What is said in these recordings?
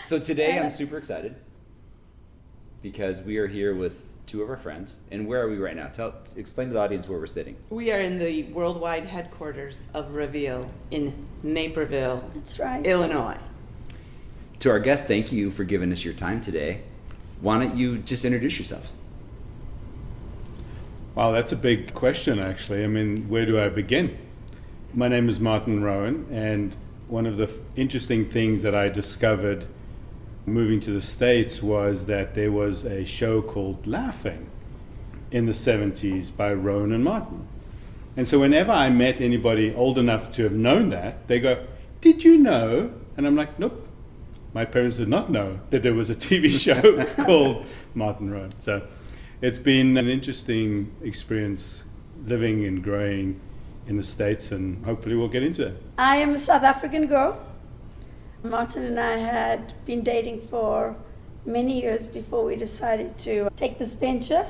So today I'm super excited because we are here with two of our friends. And where are we right now? Explain to the audience where we're sitting. We are in the worldwide headquarters of Reveal in Naperville, That's right. Illinois. To our guests, thank you for giving us your time today. Why don't you just introduce yourselves? Wow, that's a big question, actually. I mean, where do I begin? My name is Martin Rowan, and one of the interesting things that I discovered moving to the States was that there was a show called Laughing in the 70s by Rowan and Martin. And so whenever I met anybody old enough to have known that, they go, "Did you know?" And I'm like, "Nope. My parents did not know that there was a TV show called Martin Rowan." So it's been an interesting experience living and growing in the States, and hopefully we'll get into it. I am a South African girl. Martin and I had been dating for many years before we decided to take this venture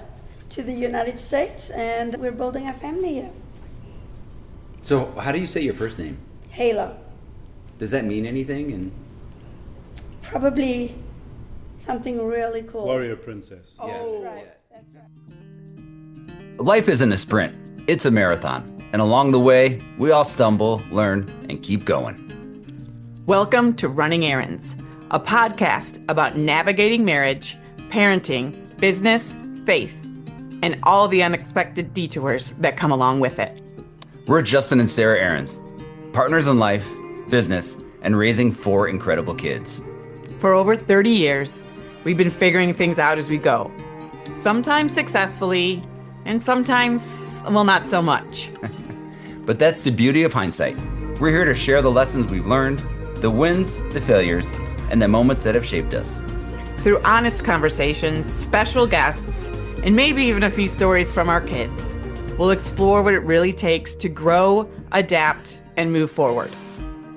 to the United States, and we're building our family here. So how do you say your first name? Heila. Does that mean anything? And Probably something really cool. Warrior Princess. Oh, Yeah. that's right. That's right. Life isn't a sprint, it's a marathon. And along the way, we all stumble, learn, and keep going. Welcome to Running Errands, a podcast about navigating marriage, parenting, business, faith, and all the unexpected detours that come along with it. We're Justin and Sarah Aarons, partners in life, business, and raising 4 incredible kids. For over 30 years, we've been figuring things out as we go. Sometimes successfully, and sometimes, well, not so much. But that's the beauty of hindsight. We're here to share the lessons we've learned, the wins, the failures, and the moments that have shaped us. Through honest conversations, special guests, and maybe even a few stories from our kids, we'll explore what it really takes to grow, adapt, and move forward.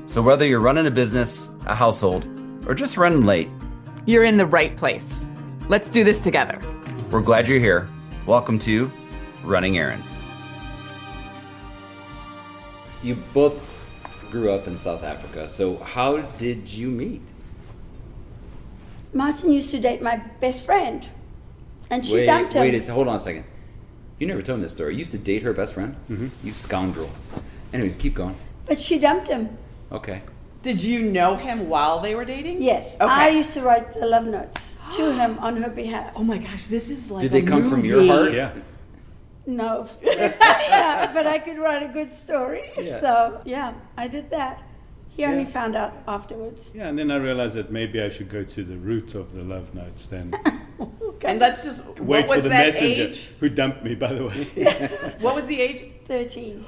So whether you're running a business, a household, or just running late, You're in the right place. Let's do this together. we're glad you're here. Welcome to Running Errands. you both grew up in South Africa. So how did you meet? Martin used to date my best friend, and she dumped him. Hold on a second. You never told me this story. You used to date her best friend? Mm-hmm. You scoundrel. Anyways, keep going. But she dumped him. Okay. Did you know him while they were dating? Yes. Okay. I used to write the love notes to him on her behalf. Oh my gosh, this is like Did they come from your movie. heart? Yeah. No. Yeah, but I could write a good story. Yeah. So, yeah, I did that. He only Yeah. found out afterwards. Yeah, and then I realized that maybe I should go to the root of the love notes then. And that's just, Wait what was for the that messenger, age? who dumped me, by the way. What was the age? 13.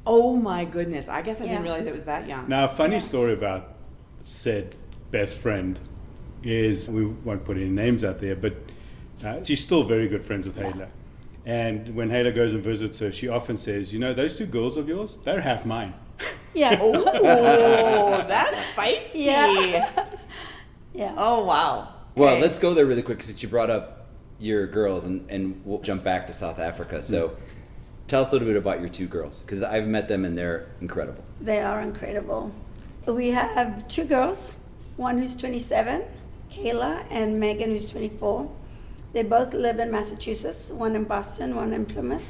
Oh my goodness, I guess I Yeah. didn't realize it was that young. Now, a funny Yeah. story about said best friend is, we won't put any names out there, but she's still very good friends with Heila. And when Heila goes and visits her, she often says, "You know, those 2 girls of yours, they're half mine." Yeah. Oh, that's spicy. Yeah. Yeah. Oh, wow. Well, Okay. let's go there really quick since you brought up your girls, and we'll jump back to South Africa. So tell us a little bit about your 2 girls, because I've met them and they're incredible. They are incredible. We have 2 girls, one who's 27, Kayla, and Megan, who's 24. They both live in Massachusetts, one in Boston, one in Plymouth.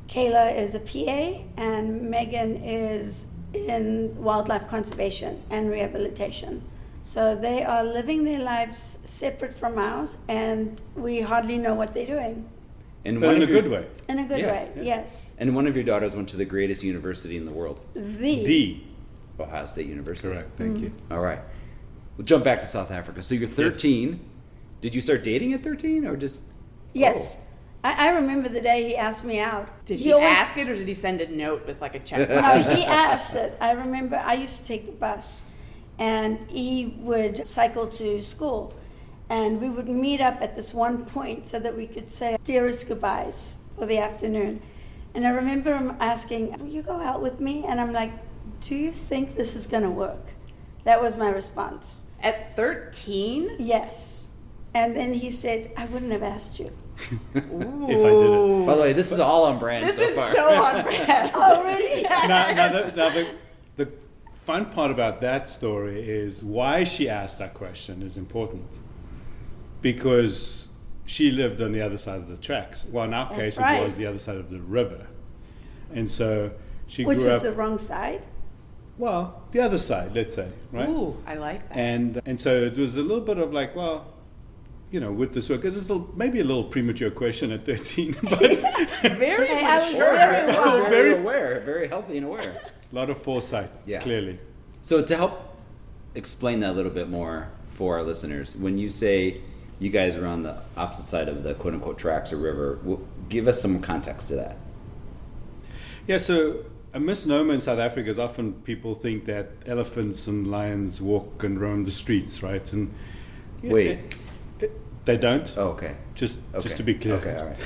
Kayla is a PA, and Megan is in wildlife conservation and rehabilitation. So they are living their lives separate from ours, and we hardly know what they're doing. And But one in a of your- good way. In a good Yeah, way, yeah. yes. And one of your daughters went to the greatest university in the world, The. Ohio State University. Correct, thank you. All right. We'll jump back to South Africa. So you're 13. Did you start dating at 13 or just? Yes. I remember the day he asked me out. Did he always- ask it or did he send a note with like a check? No, he asked it. I remember I used to take the bus, and he would cycle to school, and we would meet up at this one point so that we could say dearest goodbyes for the afternoon. And I remember him asking, "Will you go out with me?" And I'm like, "Do you think this is going to work?" That was my response. At 13? Yes. And then he said, "I wouldn't have asked you." If I did it. By the way, this is all on brand This so is far. so on brand. Oh, really? Now the fun part about that story is why she asked that question is important. Because she lived on the other side of the tracks. Well, in our case, right. it was the other side of the river. And so she Which grew is up... the wrong side. Well, the other side, let's say, right? Ooh, I like that. And so it was a little bit of like, well, you know, with this work, it's maybe a little premature question at 13, but Very Hey, I was mature. very wrong. Very aware, very healthy and aware. a lot of foresight, Yeah. clearly. So to help explain that a little bit more for our listeners, when you say you guys are on the opposite side of the quote-unquote tracks or river, give us some context to that. Yeah, so a misnomer in South Africa is often people think that elephants and lions walk and roam the streets, right? And Wait. They don't. Oh, okay. Just Okay. to be clear. Okay, all right.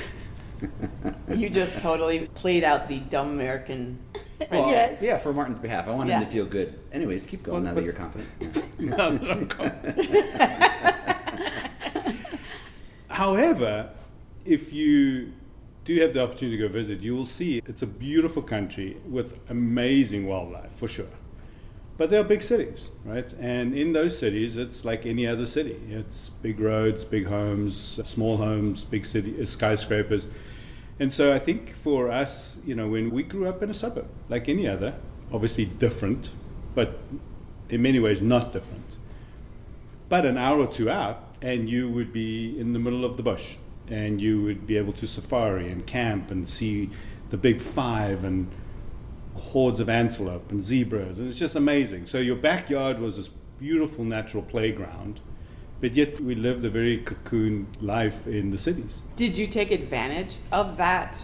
You just totally played out the dumb American. Well, Yes. Yeah, for Martin's behalf. I want him Yeah. to feel good. Anyways, keep going now that you're confident. Now that I'm confident. However, if you do have the opportunity to go visit, you will see it's a beautiful country with amazing wildlife, for sure. But there are big cities, right? And in those cities, it's like any other city. It's big roads, big homes, small homes, big city skyscrapers. And so I think for us, you know, when we grew up in a suburb, like any other, obviously different, but in many ways not different. But an hour or two out, and you would be in the middle of the bush, and you would be able to safari and camp and see the big five and hordes of antelope and zebras, and it's just amazing. So your backyard was this beautiful natural playground, but yet we lived a very cocooned life in the cities. Did you take advantage of that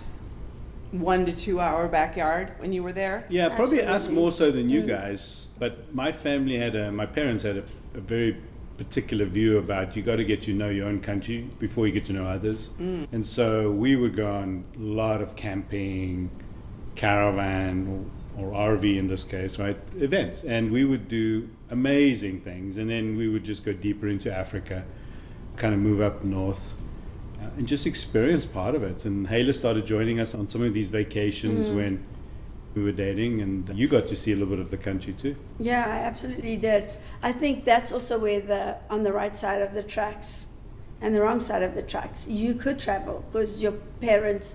1 to 2 hour backyard when you were there? Yeah, probably us Absolutely. more so than you guys, but my parents had a very particular view about you got to get to know your own country before you get to know others. And so we would go on a lot of camping, caravan or RV in this case, right, events, and we would do amazing things, and then we would just go deeper into Africa, kind of move up north, and just experience part of it. And Heila started joining us on some of these vacations when we were dating, and you got to see a little bit of the country too. Yeah, I absolutely did. I think that's also where on the right side of the tracks and the wrong side of the tracks, you could travel because your parents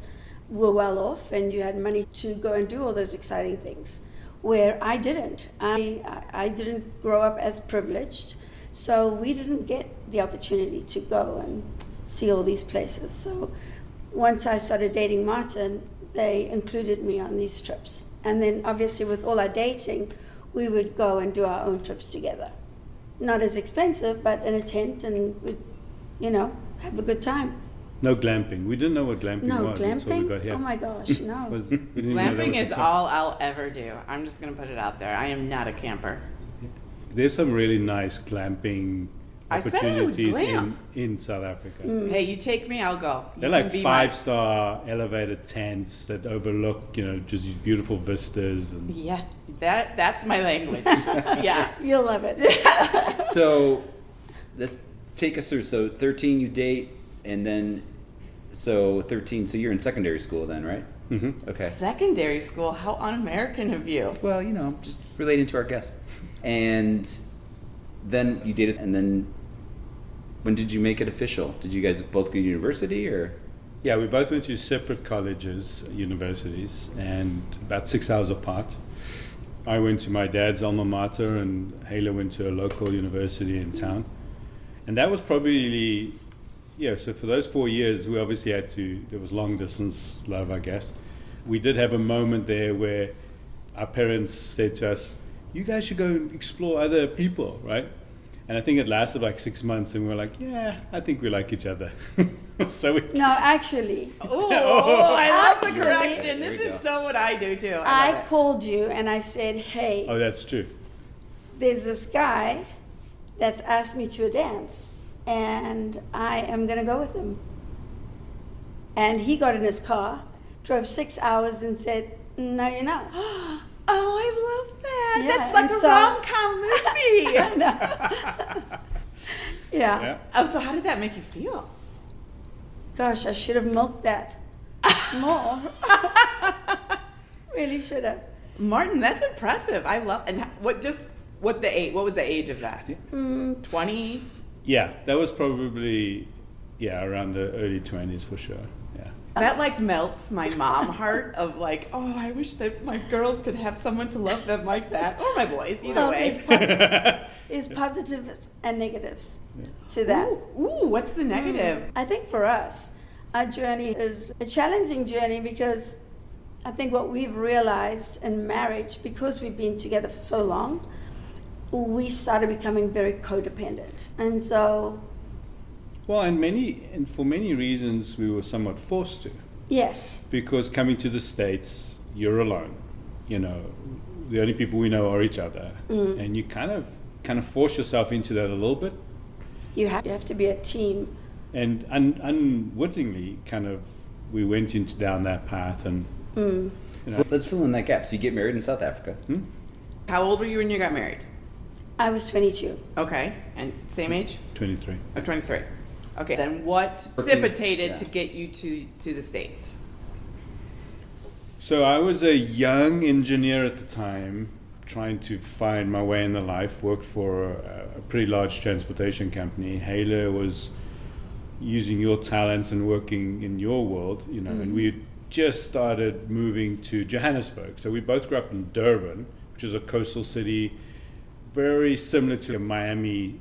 were well off and you had money to go and do all those exciting things. Where I didn't. I didn't grow up as privileged, so we didn't get the opportunity to go and see all these places. So once I started dating Martin, they included me on these trips. And then obviously with all our dating, we would go and do our own trips together. Not as expensive, but in a tent, and we'd, you know, have a good time. No glamping. We didn't know what glamping No, was until we got glamping? here. Oh my gosh, no. We didn't even know that Glamping was a is thing. all I'll ever do. I'm just going to put it out there. I am not a camper. There's some really nice glamping I said I would opportunities glamp. in South Africa. Hey, you take me, I'll go. You They're can like be my- 5-star elevated tents that overlook, you know, just these beautiful vistas. And Yeah, that's my language. Yeah. You'll love it. So let's take us through. So 13 you date, and then so 13, so you're in secondary school then, right? Mhm. Okay. Secondary school, how un-American of you. Well, you know, just relating to our guests. And then you dated, and then when did you make it official? Did you guys both go to university, or? Yeah, we both went to separate colleges, universities, and about 6 hours apart. I went to my dad's alma mater, and Heila went to a local university in town. And that was probably, yeah, so for those 4 years, we obviously had to, there was long distance love, I guess. We did have a moment there where our parents said to us, you guys should go and explore other people, right? And I think it lasted like 6 months, and we were like, yeah, I think we like each other. So we, No, actually, Oh, I love the Actually- correction. There This we is go. so what I do too. I love it. called you and I said, hey, oh, that's true. there's this guy that's asked me to a dance, and I am going to go with him. And he got in his car, drove 6 hours, and said, no, you're not. Oh, I love that. Yeah, That's like and a so- rom-com movie. Yeah. Yeah. Oh, so how did that make you feel? Gosh, I should have milked that more. Really should have. Martin, that's impressive. I love. And what was the age of that? 20. Yeah, that was probably around the early 20s for sure. Yeah. That like melts my mom heart of like, oh, I wish that my girls could have someone to love them like that, or my boys, either way. There's positives and negatives to that. Ooh, what's the negative? I think for us, our journey is a challenging journey because I think what we've realized in marriage, because we've been together for so long, we started becoming very codependent. And so... Well, and for many reasons, we were somewhat forced to. Yes. Because coming to the States, you're alone. You know, the only people we know are each other. And you kind of force yourself into that a little bit. You have to be a team. And unwittingly, we went down that path. And So let's fill in that gap. So you get married in South Africa. How old were you when you got married? I was 22. Okay, and same age? 23. Oh, 23. Okay, then what precipitated to get you to the States? So I was a young engineer at the time, trying to find my way in the life. Worked for a pretty large transportation company. Heila was using your talents and working in your world, you know, and we had just started moving to Johannesburg. So we both grew up in Durban, which is a coastal city, very similar to a Miami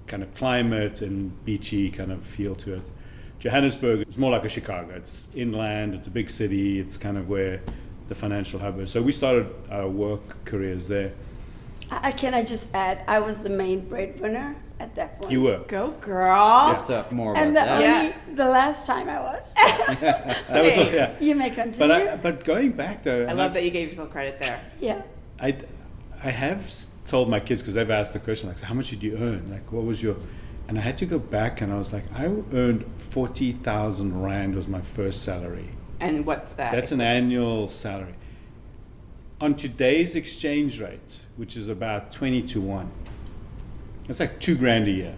kind of climate and beachy kind of feel to it. Johannesburg is more like a Chicago. It's inland, it's a big city, it's kind of where the financial hub is. So we started our work careers there. Can I just add, I was the main breadwinner at that point. You were. Go, girl. Let's talk more about And that. the last time I was. That was, yeah. You may continue. But going back though, I love that you gave yourself credit there. Yeah. I have told my kids, because they've asked the question, like, so how much did you earn? Like, what was your... And I had to go back and I was like, I earned 40,000 Rand was my first salary. And what's that? That's an annual salary. On today's exchange rate, which is about 20 to 1, that's like $2,000 a year.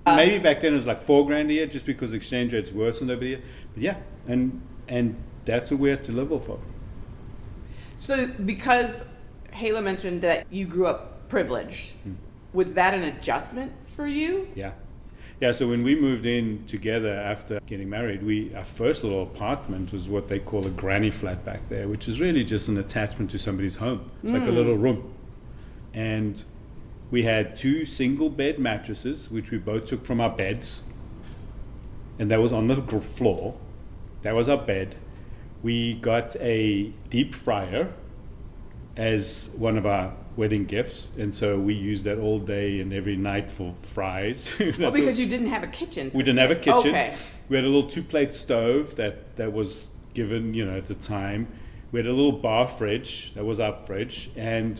Maybe back then it was like $4,000 a year, just because exchange rates worsened over the year. But yeah, and that's what we had to live off of. So because Heila mentioned that you grew up privileged, was that an adjustment for you? Yeah. Yeah, so when we moved in together after getting married, our first little apartment was what they call a granny flat back there, which is really just an attachment to somebody's home. It's like a little room. And we had 2 single bed mattresses, which we both took from our beds. And that was on the floor. That was our bed. We got a deep fryer as one of our wedding gifts, and so we used that all day and every night for fries. Because you didn't have a kitchen. We didn't have a kitchen. Okay. We had a little 2-plate stove that was given, you know, at the time. We had a little bar fridge, that was our fridge, and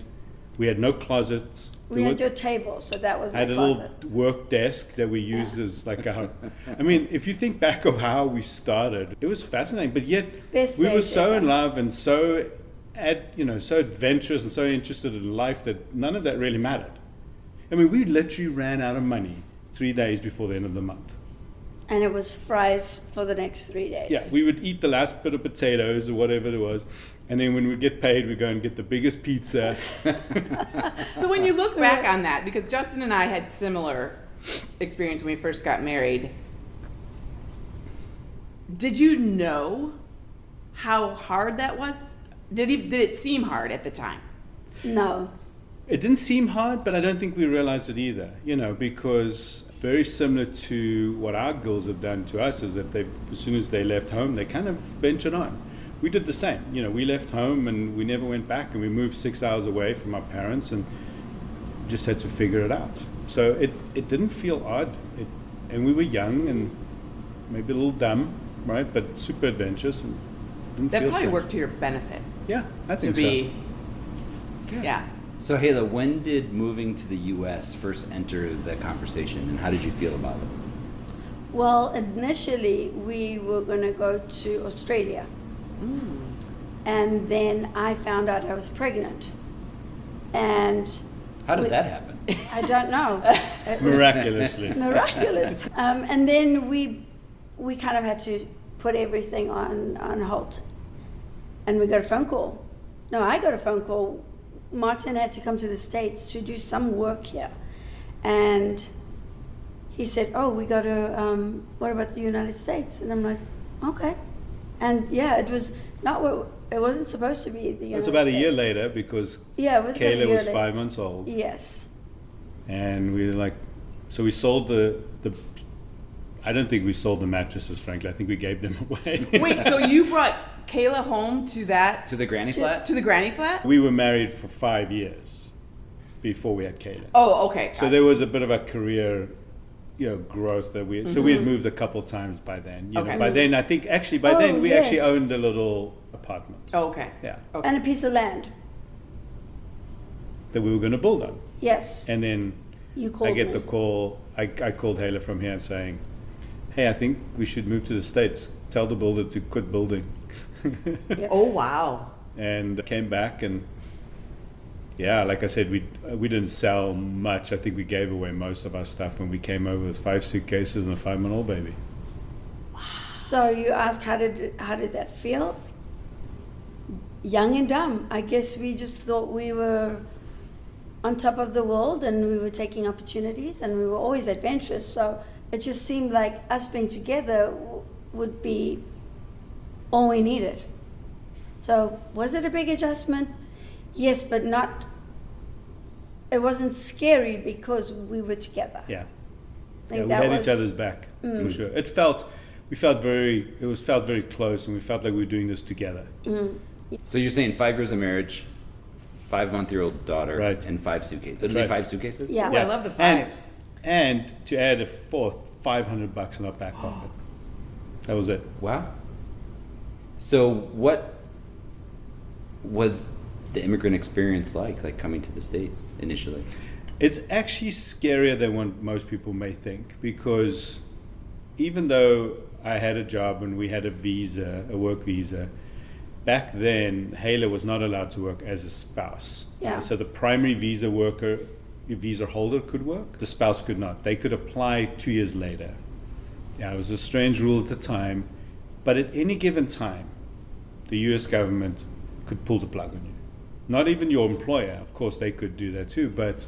we had no closets. We had your table, so that was my had a closet. little work desk that we used as like a... I mean, if you think back of how we started, it was fascinating, but yet Best we were days so ever. in love and so so adventurous and so interested in life that none of that really mattered. I mean, we literally ran out of money 3 days before the end of the month. And it was fries for the next 3 days. Yeah, we would eat the last bit of potatoes or whatever it was, and then when we get paid, we go and get the biggest pizza. So when you look back on that, because Justin and I had similar experience when we first got married, did you know how hard that was? Did it seem hard at the time? No. It didn't seem hard, but I don't think we realized it either, because very similar to what our girls have done to us is that as soon as they left home, they kind of ventured on. We did the same. We left home and we never went back, and we moved 6 hours away from our parents and just had to figure it out. So it didn't feel odd. And we were young and maybe a little dumb, right? But super adventurous. And didn't That feel probably strange. worked to your benefit. Yeah, I To think be, so. yeah. So Heila, when did moving to the U.S. first enter the conversation, and how did you feel about it? Well, initially we were going to go to Australia. And then I found out I was pregnant. And How did that happen? I don't know. It was Miraculously. miraculous. And then we kind of had to put everything on halt. And we got a phone call No, I got a phone call. Martin had to come to the States to do some work here. And he said, oh, we got to, what about the United States? And I'm like, okay. And yeah, it was not what, it wasn't supposed to be the United States. It was about a year later because yeah, it was Kayla was later. 5 months old. Yes. And we were like, so we sold the I don't think we sold the mattresses, frankly. I think we gave them away. Wait, so you brought Kayla home to To the granny flat? To the granny flat? We were married for 5 years before we had Kayla. Oh, okay. So there was a bit of a career, growth that we. So we had moved a couple times by then. Okay. By then, I think actually by Oh, then we yes. actually owned a little apartment. Oh, okay. Yeah, Okay. And a piece of land. that we were going to build on. Yes. And then You called I get me. the call. I called Heila from here saying, "Hey, I think we should move to the States. Tell the builder to quit building." Oh, wow. And came back and. Yeah, like I said, we didn't sell much. I think we gave away most of our stuff when we came over with 5 suitcases and a 5-month-old baby. So you ask, how did that feel? Young and dumb. I guess we just thought we were on top of the world and we were taking opportunities and we were always adventurous. So it just seemed like us being together would be all we needed. So was it a big adjustment? Yes, but not. It wasn't scary because we were together. Yeah. I think We that had was- each other's back for sure. It felt very close, and we felt like we were doing this together. So you're saying 5 years of marriage, 5-month-old daughter, Right. and 5 suitcases. Literally right. 5 suitcases? Yeah. Oh, I love the fives. And to add a fourth, $500 in our back pocket. That was it. Wow. So what was the immigrant experience like coming to the States initially? It's actually scarier than what most people may think, because even though I had a job and we had a work visa, back then Heila was not allowed to work as a spouse. Yeah. So the primary visa holder could work, the spouse could not. They could apply 2 years later. Yeah, it was a strange rule at the time, but at any given time, the US government could pull the plug on you. Not even your employer, of course they could do that too, but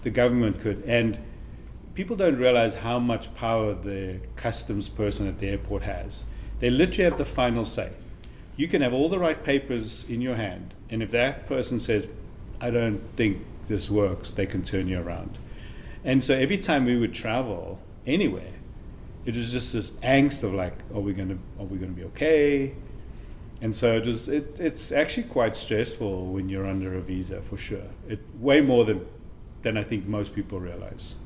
the government could. And people don't realize how much power the customs person at the airport has. They literally have the final say. You can have all the right papers in your hand, and if that person says, I don't think this works, they can turn you around. And so every time we would travel anywhere, it was just this angst of like, are we gonna be okay? And so it's actually quite stressful when you're under a visa, for sure. It's way more than I think most people realize.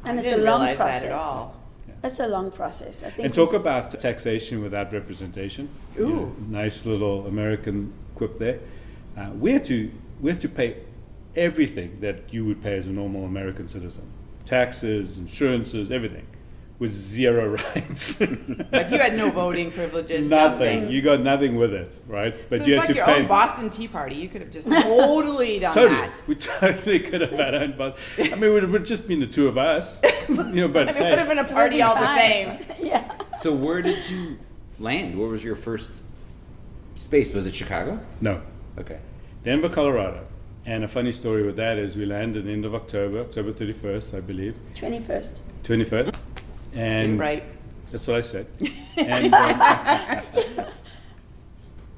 And I it's didn't a long realize process. that at all. It's a long process. I think. And talk about taxation without representation. Ooh. Nice little American quip there. We had to pay everything that you would pay as a normal American citizen. Taxes, insurances, everything. With 0 rights. Like you had no voting privileges, Nothing. nothing. You got nothing with it, right? But So you it's had like to your pay. own Boston Tea Party. You could have just totally done Totally. that. We totally could have had our own bus. I mean, it would have just been the two of us. But And it would hey, have been a party all the same. Yeah. So where did you land? Where was your first space? Was it Chicago? no. Okay. Denver, Colorado. And a funny story with that is we landed end of October 31st, I believe. 21st. 21st. And Right. that's what I said.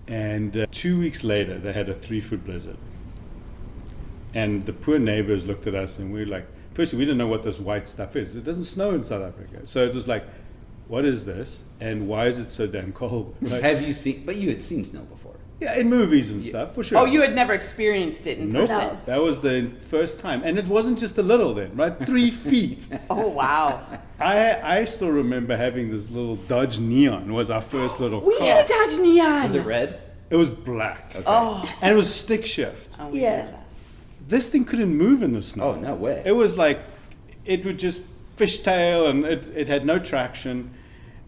And 2 weeks later, they had a 3-foot blizzard. And the poor neighbors looked at us and we were like, firstly, we didn't know what this white stuff is. It doesn't snow in South Africa. So it was like, what is this? And why is it so damn cold? Like, Have you seen? But you had seen snow before. yeah, in movies and stuff, for sure. Oh, you had never experienced it in Nope. person. No. That was the first time. And it wasn't just a little then, right? 3 feet. Oh, wow. I still remember having this little Dodge Neon was our first little We car. had a Dodge Neon. Was it red? It was black. Oh. And it was stick shift. Oh, we Yes. had that. This thing couldn't move in the snow. Oh, no way. It was like, it would just fishtail and it had no traction.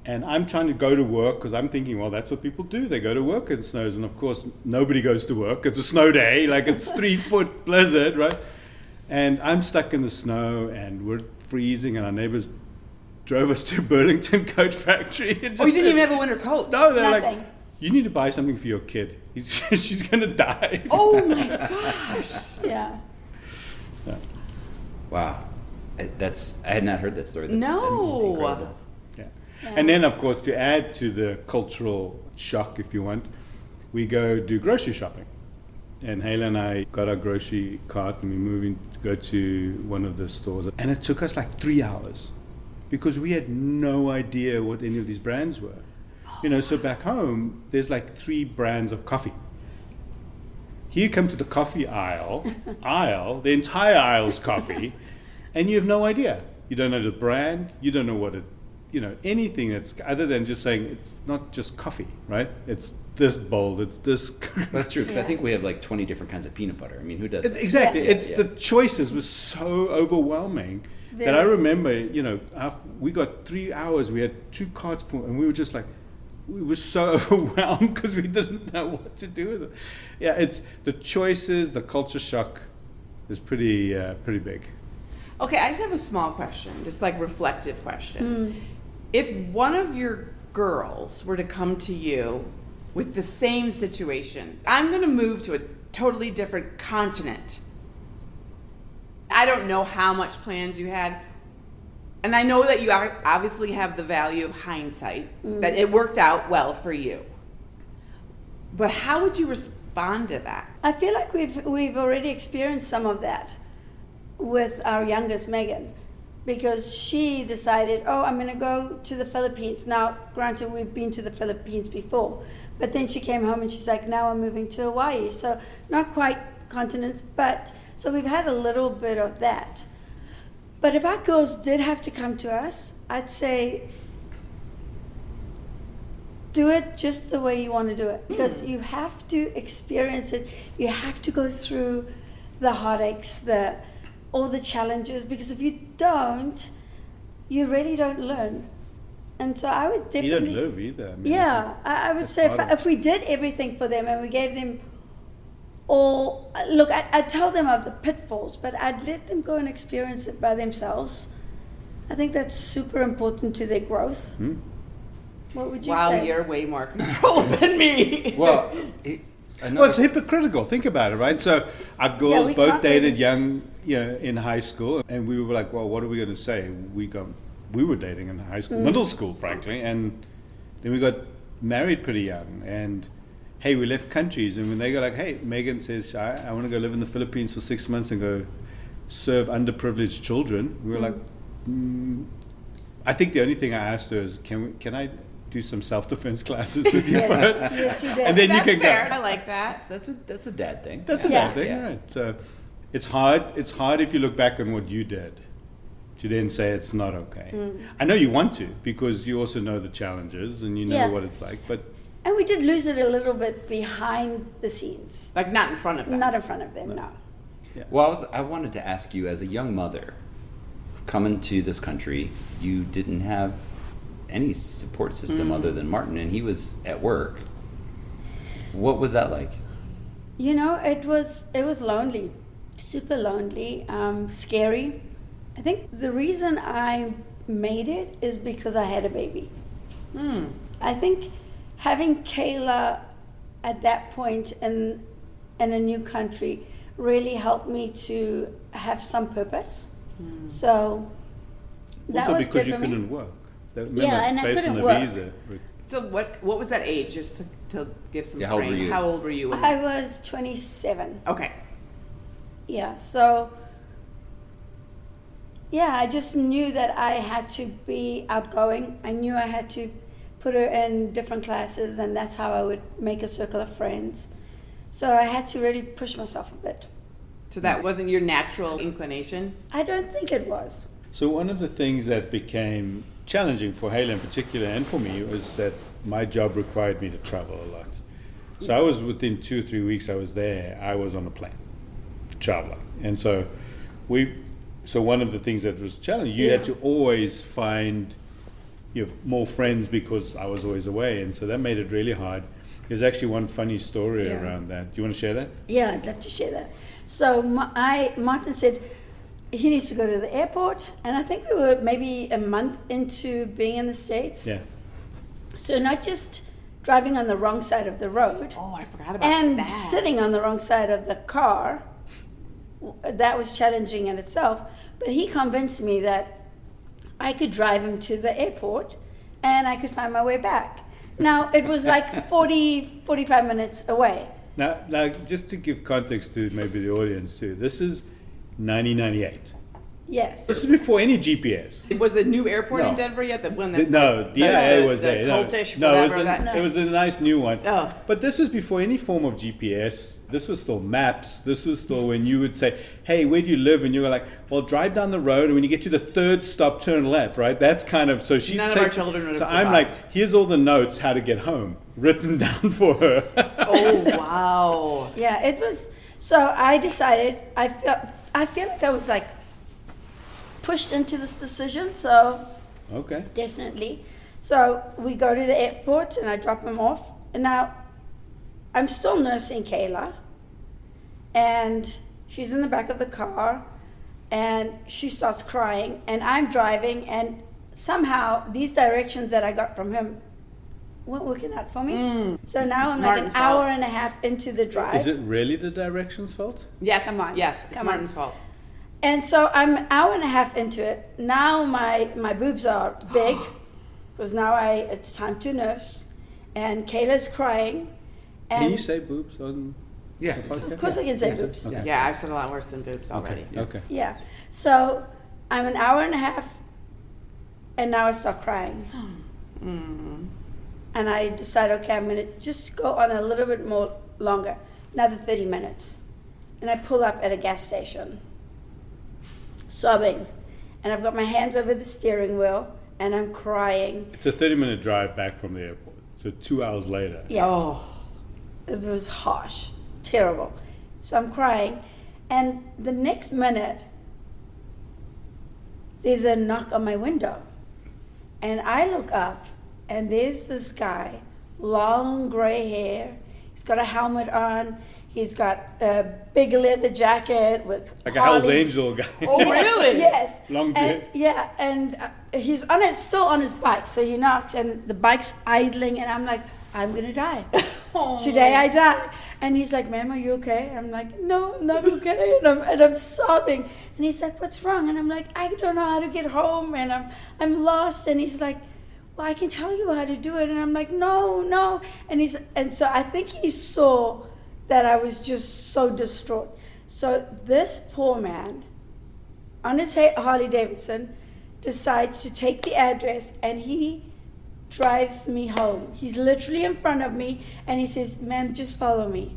And I'm trying to go to work because I'm thinking, well, that's what people do. They go to work in snows. And of course, nobody goes to work. It's a snow day, like it's 3-foot blizzard, right? And I'm stuck in the snow and we're freezing and our neighbors drove us to Burlington Coat Factory. And Oh, you just didn't even said- have a winter coat. No, they're like, Nothing. you need to buy something for your kid. She's going to die. Oh my gosh. Yeah. Wow. I had not heard that story. That's incredible. Yeah. And then, of course, to add to the cultural shock, if you want, we go do grocery shopping. And Heila and I got our grocery cart and we moved in to go to one of the stores. And it took us like 3 hours because we had no idea what any of these brands were. So back home, there's like 3 brands of coffee. Here you come to the coffee aisle, the entire aisle's coffee, and you have no idea. You don't know the brand, you don't know what it, anything that's other than just saying it's not just coffee, right? It's this bold, it's this. That's true, because I think we have like 20 different kinds of peanut butter. I mean, who does that? Exactly. The choices were so overwhelming that I remember, we got 3 hours, we had 2 carts full, and we were just like, we were so overwhelmed because we didn't know what to do with it. Yeah, it's the choices, the culture shock is pretty big. Okay, I just have a small question, just like reflective question. If one of your girls were to come to you with the same situation, I'm going to move to a totally different continent. I don't know how much plans you had. And I know that you obviously have the value of hindsight, that it worked out well for you. But how would you respond to that? I feel like we've already experienced some of that with our youngest, Megan, because she decided, I'm going to go to the Philippines. Now, granted, we've been to the Philippines before, but then she came home and she's like, now I'm moving to Hawaii. So not quite continents, but so we've had a little bit of that. But if our girls did have to come to us, I'd say, do it just the way you want to do it. Because you have to experience it. You have to go through the heartaches, all the challenges. Because if you don't, you really don't learn. And so I would definitely... You don't live either. I would say if we did everything for them and we gave them all... Look, I'd tell them of the pitfalls, but I'd let them go and experience it by themselves. I think that's super important to their growth. What would you say? Wow, you're way more controlled than me. Well, it's hypocritical. Think about it, right? So our girls both dated young, in high school, and we were like, well, what are we going to say? We were dating in high school, middle school, frankly, and then we got married pretty young, and hey, we left countries, and when they go like, hey, Megan says, I want to go live in the Philippines for 6 months and go serve underprivileged children, we were like, I think the only thing I asked her is, can I do some self-defense classes with you first? Yes, you did. And then That's you can fair. go. I like that. that's a dad thing. That's a bad thing, right? So it's hard if you look back on what you did to then say it's not okay. I know you want to, because you also know the challenges and you know what it's like, but... And we did lose it a little bit behind the scenes. Like not in front of them. Not in front of them, no. Yeah. Well, I wanted to ask you, as a young mother, coming to this country, you didn't have any support system other than Martin, and he was at work. What was that like? It was lonely, super lonely, scary. I think the reason I made it is because I had a baby. I think having Kayla at that point in a new country really helped me to have some purpose. So that Also was because good you for me. couldn't work. Remember, And I based couldn't on the work. visa. So what was that age, just to give some how old frame? were you? How old were you? When I was 27. Okay. Yeah, so I just knew that I had to be outgoing. I knew I had to put her in different classes, and that's how I would make a circle of friends. So I had to really push myself a bit. So that wasn't your natural inclination? I don't think it was. So one of the things that became challenging for Heila in particular and for me was that my job required me to travel a lot. So I was within 2 or 3 weeks I was there, I was on a plane, traveling. And so one of the things that was challenging, you had to always find more friends because I was always away. And so that made it really hard. There's actually one funny story around that. Do you want to share that? Yeah, I'd love to share that. So Martin said he needs to go to the airport, and I think we were maybe a month into being in the States. Yeah. So not just driving on the wrong side of the road. Oh, I forgot about And that. sitting on the wrong side of the car. That was challenging in itself. But he convinced me that I could drive him to the airport and I could find my way back. Now, it was like 45 minutes away. Now, just to give context to maybe the audience too, this is 1998. Yes. This is before any GPS. Was the new airport No. in Denver yet? The one that's No, like, the IA was the there. cultish, No, whatever. it was a nice new one. Oh. But this was before any form of GPS. This was still maps. This was still when you would say, hey, where do you live? And you were like, well, drive down the road, and when you get to the third stop, turn left, right? That's kind of, so she None of our children would have So I'm like, survived. here's all the notes how to get home written down for her. Oh, wow. Yeah, it was. So I decided, I feel like I was like pushed into this decision. So Okay. definitely. So we go to the airport and I drop him off. And now I'm still nursing Kayla. And she's in the back of the car and she starts crying. And I'm driving and somehow these directions that I got from him weren't working out for me. So now I'm like Martin's an hour fault. and a half into the drive. Is it really the directions fault? Yes. Come on. Yes, it's Come on. Martin's fault. And so I'm an hour and a half into it. Now my boobs are big because now it's time to nurse. And Kayla's crying. And Can you say boobs on Yeah. the podcast? of course I can say boobs. Okay. Yeah, I've said a lot worse than boobs already. Okay. Yeah. So I'm an hour and a half and now I start crying. And I decide, okay, I'm going to just go on a little bit more longer, another 30 minutes. And I pull up at a gas station, sobbing. And I've got my hands over the steering wheel and I'm crying. It's a 30-minute drive back from the airport. So 2 hours later. Yeah. Oh. It was harsh, terrible. So I'm crying. And the next minute, there's a knock on my window. And I look up, and there's this guy, long gray hair. He's got a helmet on. He's got a big leather jacket with Like a Hell's Harley- Angel guy. Oh, really? Yes. Long And- beard. yeah, and he's still on his bike. So he knocks, and the bike's idling, and I'm like, I'm gonna die. Today I die. And he's like, ma'am, are you okay? I'm like, no, I'm not okay. And I'm sobbing. And he's like, what's wrong? And I'm like, I don't know how to get home, and I'm lost. And he's like, well, I can tell you how to do it. And I'm like, no. And so I think he saw that I was just so distraught. So this poor man, on his Harley Davidson, decides to take the address and he drives me home. He's literally in front of me and he says, ma'am, just follow me.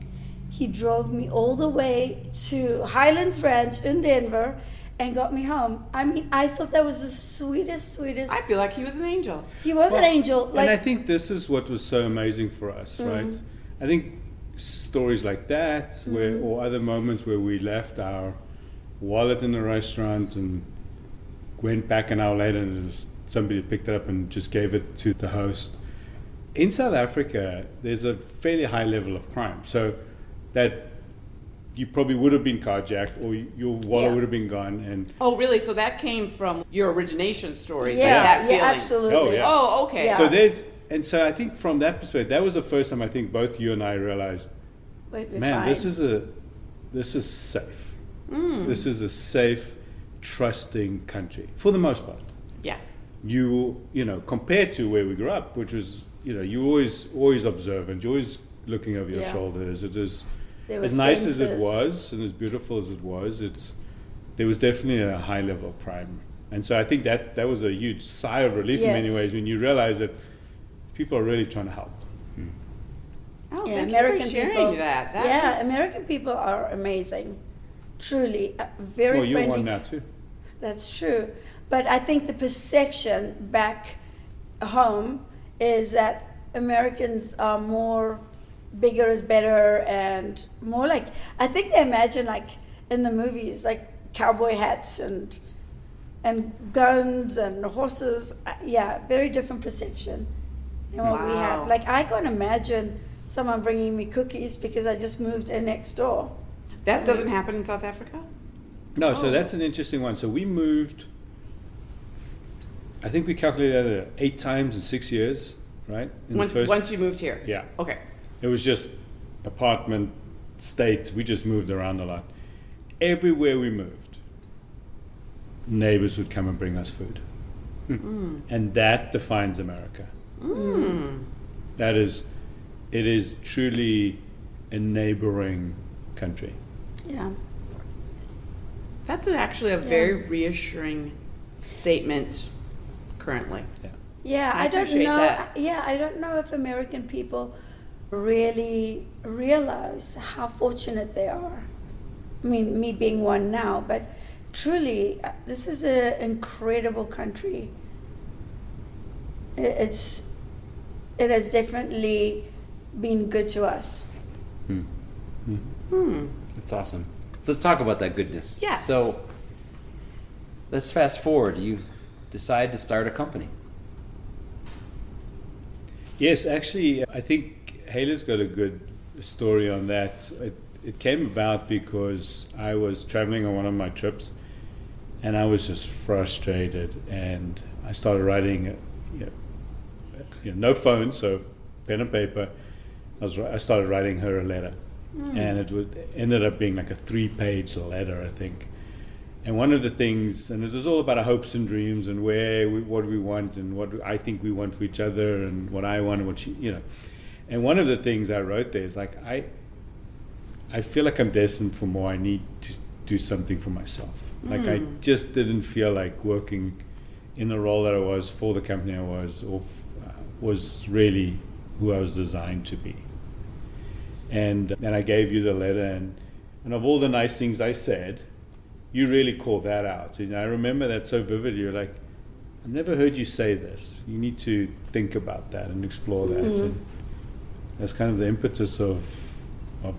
He drove me all the way to Highlands Ranch in Denver and got me home. I mean, I thought that was the sweetest. I feel like he was an angel. He was an angel. And I Like, think this is what was so amazing for us, right? I think stories like that, where or other moments where we left our wallet in the restaurant and went back an hour later and somebody picked it up and just gave it to the host. In South Africa, there's a fairly high level of crime, so that you probably would have been carjacked or your wallet Yeah. would have been gone. And Oh, really? So that came from your origination story? yeah, that yeah, feeling. absolutely. Oh, yeah. Oh, okay. Yeah. so I think from that perspective, that was the first time I think both you and I realized, Wait, we're man, fine. this is safe. This is a safe, trusting country for the most part. Yeah. You know, compared to where we grew up, which was, you always observant, you're always looking over your Yeah. shoulders. It is There were as nice as it fences. was and as beautiful as it was. There was definitely a high level of crime, and so I think that was a huge sigh of relief in many Yes. ways when you realize that people are really trying to help. Oh, Yeah, thank American you for sharing people. that. Yeah, American people are amazing. Truly, very Well, you're friendly. one now too. That's true. But I think the perception back home is that Americans are more bigger is better and more like, I think they imagine like in the movies, like cowboy hats and guns and horses. Yeah, very different perception than what we Wow. have. Like I can't imagine someone bringing me cookies because I just moved in next door. That doesn't happen in South Africa? No, Oh. so that's an interesting one. So we moved, I think we calculated it 8 times in 6 years. right? Once you moved here? Yeah. Okay. It was just apartment, states. We just moved around a lot. Everywhere we moved, neighbors would come and bring us food. And that defines America. It is truly a neighboring country. Yeah. That's actually a very reassuring statement currently. Yeah, I I don't appreciate know. that. Yeah, I don't know if American people really realize how fortunate they are. I mean, me being one now, but truly, this is an incredible country. It has definitely been good to us. That's awesome. So let's talk about that goodness. Yes. So let's fast forward. You decide to start a company. Yes, actually, I think Heila's got a good story on that. It came about because I was traveling on one of my trips, and I was just frustrated, and I started writing, no phone, so pen and paper. I started writing her a letter, and it ended up being like a 3-page letter, I think. And one of the things, and it was all about our hopes and dreams and what we want and what I think we want for each other and what I want and what she, And one of the things I wrote there is like, I feel like I'm destined for more. I need to do something for myself. Like I just didn't feel like working in the role that I was for the company I was, or was really who I was designed to be. And I gave you the letter, and of all the nice things I said, you really called that out. I remember that so vividly. You're like, I've never heard you say this. You need to think about that and explore that. And that's kind of the impetus of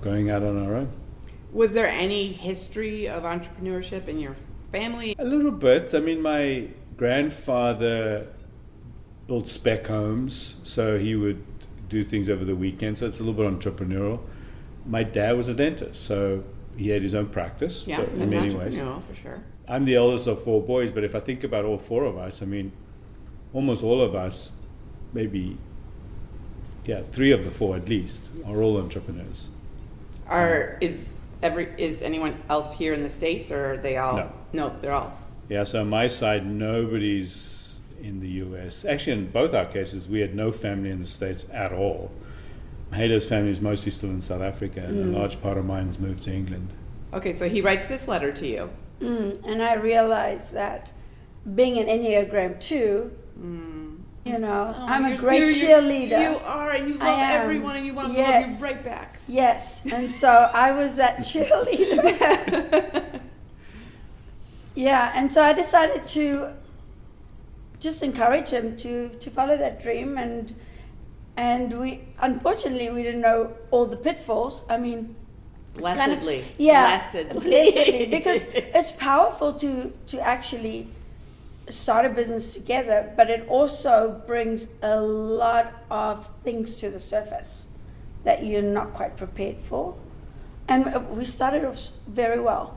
going out on our own. Was there any history of entrepreneurship in your family? A little bit. I mean, my grandfather built spec homes, so he would do things over the weekend. So it's a little bit entrepreneurial. My dad was a dentist, so he had his own practice. Yeah, in that's many ways. entrepreneurial for sure. I'm the eldest of 4 boys, but if I think about all 4 of us, I mean, almost all of us, maybe, 3 of the 4 at least, are all entrepreneurs. Is anyone else here in the States, or are they all? No, they're all. Yeah, so on my side, nobody's in the U.S. Actually, in both our cases, we had no family in the States at all. Heila's family is mostly still in South Africa, and a large part of mine has moved to England. Okay, so he writes this letter to you. And I realized that being an Enneagram 2, I'm a great cheerleader. You are, and you love everyone, and you want to love you right back. Yes, and so I was that cheerleader. Yeah, and so I decided to just encourage him to follow that dream, and we unfortunately we didn't know all the pitfalls. I mean, Blessedly. Blessedly, because it's powerful to actually start a business together, but it also brings a lot of things to the surface that you're not quite prepared for. And we started off very well.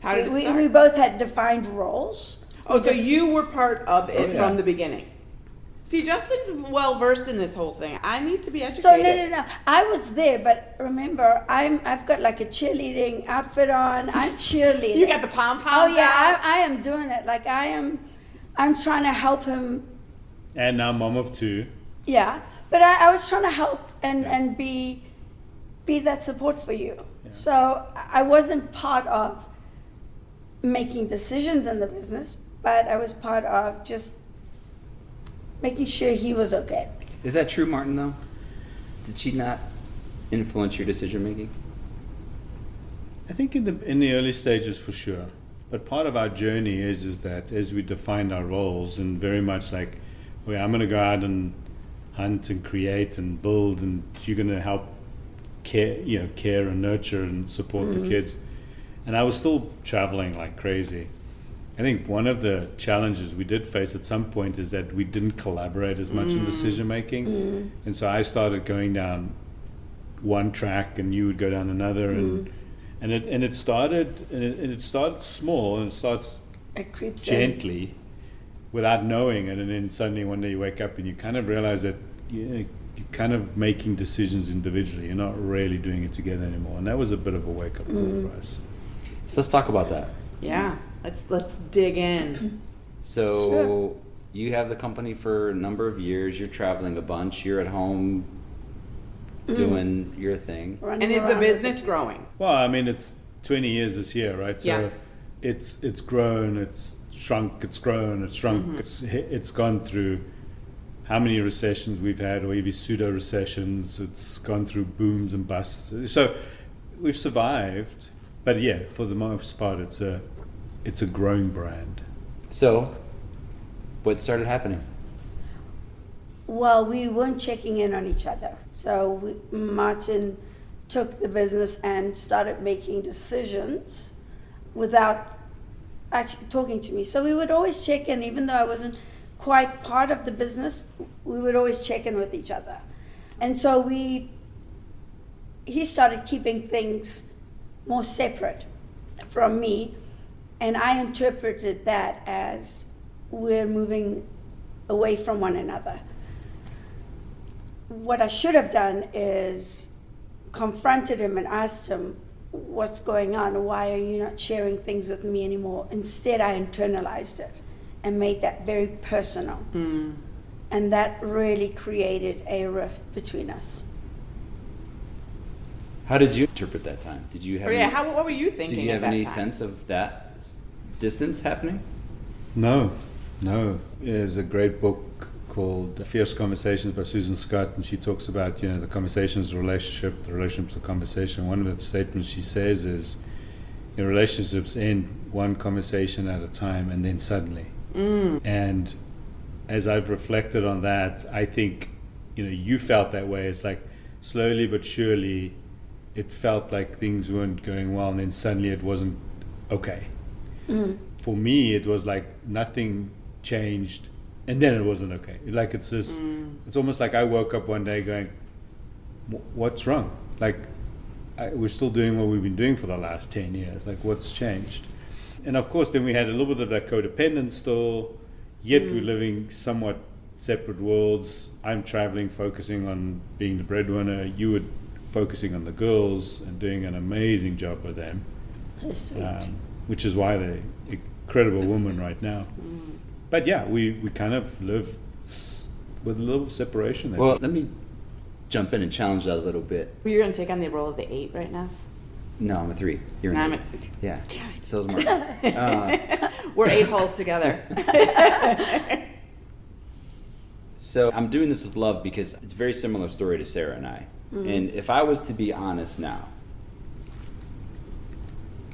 How did it start? We both had defined roles. Oh, so you were part of it from the beginning. See, Justin's well versed in this whole thing. I need to be educated. So no. I was there, but remember, I've got like a cheerleading outfit on. I'm cheerleading. You got the pom poms. Oh yeah, I am doing it. Like I'm trying to help him. And now mom of 2. Yeah, but I was trying to help and be that support for you. Yeah. So I wasn't part of making decisions in the business, but I was part of just making sure he was okay. Is that true, Martin, though? Did she not influence your decision making? I think in the early stages for sure. But part of our journey is that as we defined our roles, and very much like, well, I'm going to go out and hunt and create and build, and you're going to help care and nurture and support the kids. And I was still traveling like crazy. I think one of the challenges we did face at some point is that we didn't collaborate as much in decision making, and so I started going down one track, and you would go down another, and it started small, and it starts It creeps gently, without knowing it, and then suddenly one day you wake up and you kind of realize that you're kind of making decisions individually. You're not really doing it together anymore, and that was a bit of a wake-up call for us. So let's talk about that. Yeah, let's dig in. So Sure. you have the company for a number of years. You're traveling a bunch. You're at home doing your thing. Running And is the around with business growing? Well, I mean, it's 20 years this year, right? So Yeah. it's grown, it's shrunk, it's grown, it's shrunk. It's gone through how many recessions we've had, or even pseudo recessions. It's gone through booms and busts. So we've survived, but yeah, for the most part, it's a growing brand. So what started happening? Well, we weren't checking in on each other. So Martin took the business and started making decisions without actually talking to me. So we would always check in, even though I wasn't quite part of the business, we would always check in with each other. And so he started keeping things more separate from me, and I interpreted that as we're moving away from one another. What I should have done is confronted him and asked him, what's going on? Why are you not sharing things with me anymore? Instead, I internalized it and made that very personal. And that really created a rift between us. How did you interpret that time? Did you have What were you thinking did you at have that any time? sense of that distance happening? No. There's a great book called Fierce Conversations by Susan Scott, and she talks about, the conversations, the relationship's a conversation. One of the statements she says is, relationships end one conversation at a time and then suddenly. And as I've reflected on that, I think, you felt that way. It's like slowly but surely it felt like things weren't going well, and then suddenly it wasn't okay. For me, it was like nothing changed, and then it wasn't okay. Like it's this, it's almost like I woke up one day going, what's wrong? Like, we're still doing what we've been doing for the last 10 years. Like, what's changed? And of course, then we had a little bit of that codependence still, yet we're living somewhat separate worlds. I'm traveling, focusing on being the breadwinner. You were focusing on the girls and doing an amazing job with them. That's sweet. Which is why they're incredible women right now. But yeah, we kind of live with a little separation there. Well, let me jump in and challenge that a little bit. You're going to take on the role of the 8 right now? No, I'm a 3. You're No, an I'm 8. Yeah. So is Martin. We're 8 holes together. So I'm doing this with love because it's a very similar story to Sarah and I. And if I was to be honest now,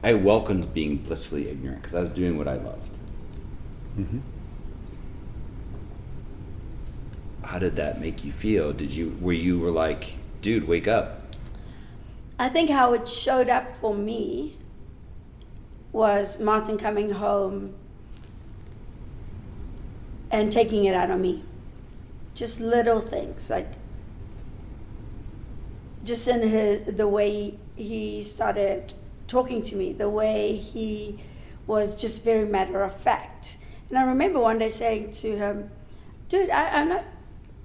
I welcomed being blissfully ignorant because I was doing what I loved. How did that make you feel? Were you like, dude, wake up? I think how it showed up for me was Martin coming home and taking it out on me. Just little things, like just in the way he started talking to me, the way he was just very matter of fact. And I remember one day saying to him, dude, I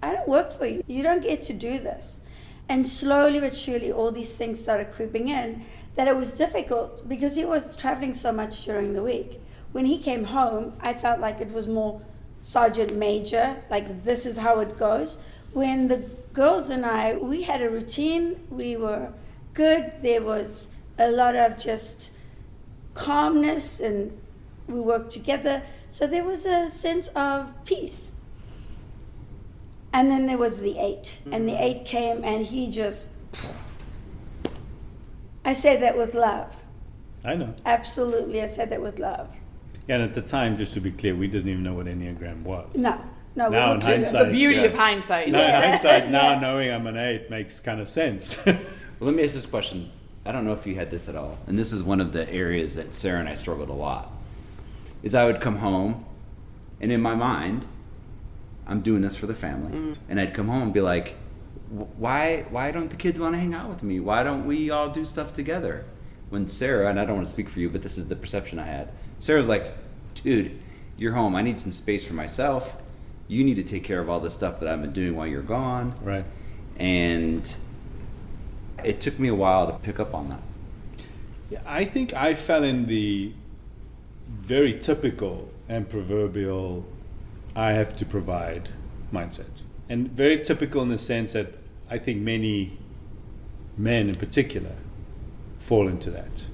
don't work for you. You don't get to do this. And slowly but surely all these things started creeping in, that it was difficult because he was traveling so much during the week. When he came home, I felt like it was more Sergeant Major, like this is how it goes. When the girls and I, we had a routine, we were good, there was a lot of just calmness and we worked together. So there was a sense of peace. And then there was the 8. And the 8 came and he just, I said that with love. I know. Absolutely, I said that with love. Yeah, and at the time, just to be clear, we didn't even know what Enneagram was. No, Now we were in kids. hindsight, The beauty yeah. of hindsight. Now, in hindsight, now Yes. knowing I'm an 8 makes kind of sense. Well, let me ask this question. I don't know if you had this at all. And this is one of the areas that Sarah and I struggled a lot. Is I would come home, and in my mind, I'm doing this for the family. And I'd come home and be like, why don't the kids want to hang out with me? Why don't we all do stuff together? When Sarah, and I don't want to speak for you, but this is the perception I had. Sarah's like, dude, you're home. I need some space for myself. You need to take care of all the stuff that I've been doing while you're gone. Right. And it took me a while to pick up on that. Yeah, I think I fell in the very typical and proverbial I have to provide mindset. And very typical in the sense that I think many men in particular fall into that.